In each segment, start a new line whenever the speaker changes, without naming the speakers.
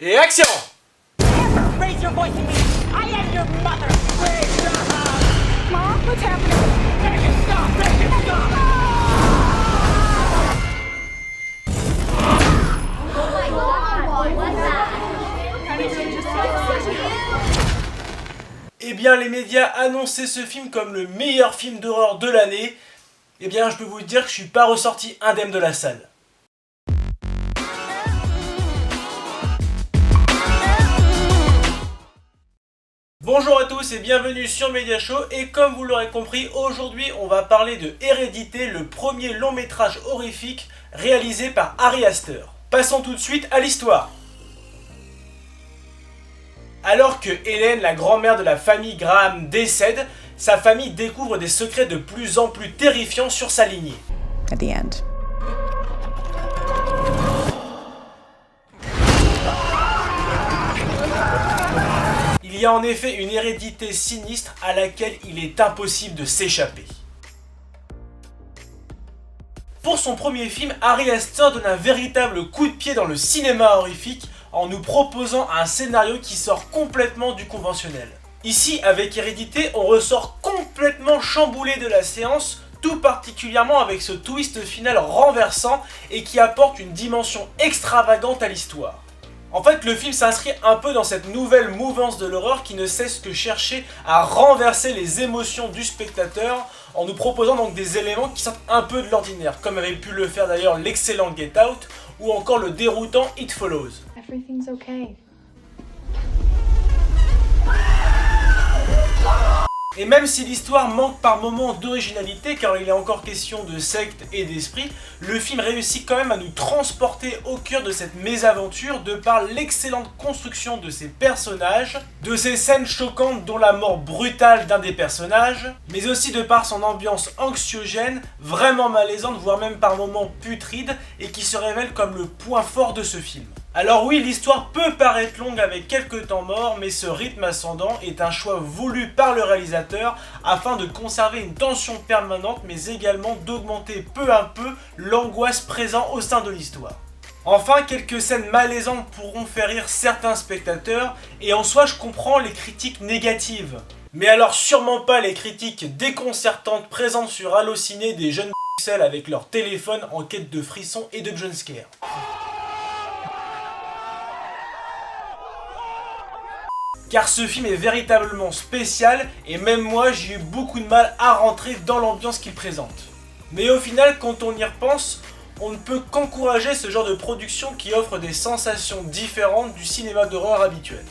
Et action!
Raise your voice to me. I am your mother. Raise your house. Mom, what's happening? Make it stop. Make it stop.
Oh my God! What's that?
Eh bien, les médias annonçaient ce film comme le meilleur film d'horreur de l'année. Eh bien, je peux vous dire que je suis pas ressorti indemne de la salle. Bonjour à tous et bienvenue sur Media Show, et comme vous l'aurez compris, aujourd'hui on va parler de Hérédité, le premier long métrage horrifique réalisé par Ari Aster. Passons tout de suite à l'histoire. Alors que Hélène, la grand-mère de la famille Graham, décède, sa famille découvre des secrets de plus en plus terrifiants sur sa lignée.
At the end.
Il y a en effet une hérédité sinistre à laquelle il est impossible de s'échapper. Pour son premier film, Ari Aster donne un véritable coup de pied dans le cinéma horrifique en nous proposant un scénario qui sort complètement du conventionnel. Ici, avec Hérédité, on ressort complètement chamboulé de la séance, tout particulièrement avec ce twist final renversant et qui apporte une dimension extravagante à l'histoire. En fait, le film s'inscrit un peu dans cette nouvelle mouvance de l'horreur qui ne cesse que chercher à renverser les émotions du spectateur en nous proposant donc des éléments qui sortent un peu de l'ordinaire, comme avait pu le faire d'ailleurs l'excellent Get Out ou encore le déroutant It Follows.
Everything's okay.
Et même si l'histoire manque par moments d'originalité, car il est encore question de secte et d'esprit, le film réussit quand même à nous transporter au cœur de cette mésaventure de par l'excellente construction de ses personnages, de ces scènes choquantes dont la mort brutale d'un des personnages, mais aussi de par son ambiance anxiogène, vraiment malaisante, voire même par moments putride, et qui se révèle comme le point fort de ce film. Alors oui, l'histoire peut paraître longue avec quelques temps morts, mais ce rythme ascendant est un choix voulu par le réalisateur afin de conserver une tension permanente, mais également d'augmenter peu à peu l'angoisse présente au sein de l'histoire. Enfin, quelques scènes malaisantes pourront faire rire certains spectateurs, et en soi je comprends les critiques négatives. Mais alors sûrement pas les critiques déconcertantes présentes sur Allociné des jeunes pixels avec leur téléphone en quête de frissons et de jumpscares. Car ce film est véritablement spécial et même moi j'ai eu beaucoup de mal à rentrer dans l'ambiance qu'il présente. Mais au final, quand on y repense, on ne peut qu'encourager ce genre de production qui offre des sensations différentes du cinéma d'horreur habituel.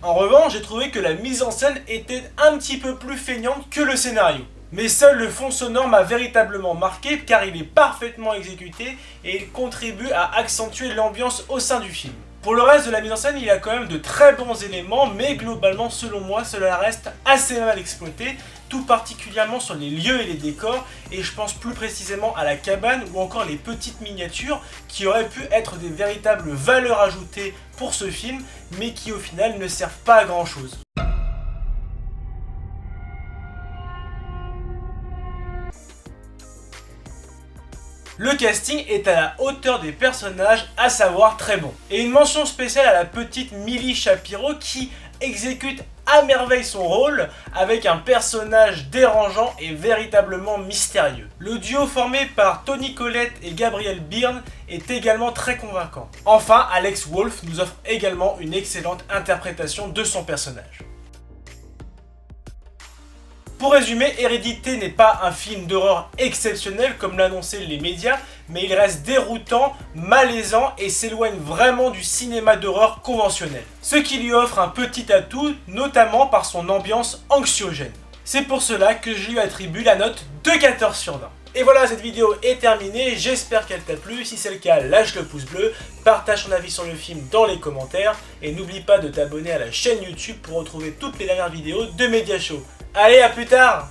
En revanche, j'ai trouvé que la mise en scène était un petit peu plus feignante que le scénario. Mais seul le fond sonore m'a véritablement marqué car il est parfaitement exécuté et il contribue à accentuer l'ambiance au sein du film. Pour le reste de la mise en scène, il y a quand même de très bons éléments, mais globalement, selon moi, cela reste assez mal exploité, tout particulièrement sur les lieux et les décors, et je pense plus précisément à la cabane ou encore les petites miniatures qui auraient pu être des véritables valeurs ajoutées pour ce film, mais qui au final ne servent pas à grand chose. Le casting est à la hauteur des personnages, à savoir très bon. Et une mention spéciale à la petite Millie Shapiro qui exécute à merveille son rôle avec un personnage dérangeant et véritablement mystérieux. Le duo formé par Toni Collette et Gabriel Byrne est également très convaincant. Enfin, Alex Wolff nous offre également une excellente interprétation de son personnage. Pour résumer, Hérédité n'est pas un film d'horreur exceptionnel comme l'annonçaient les médias, mais il reste déroutant, malaisant et s'éloigne vraiment du cinéma d'horreur conventionnel. Ce qui lui offre un petit atout, notamment par son ambiance anxiogène. C'est pour cela que je lui attribue la note de 14 sur 20. Et voilà, cette vidéo est terminée, j'espère qu'elle t'a plu. Si c'est le cas, lâche le pouce bleu, partage ton avis sur le film dans les commentaires et n'oublie pas de t'abonner à la chaîne YouTube pour retrouver toutes les dernières vidéos de Media Show. Allez, à plus tard!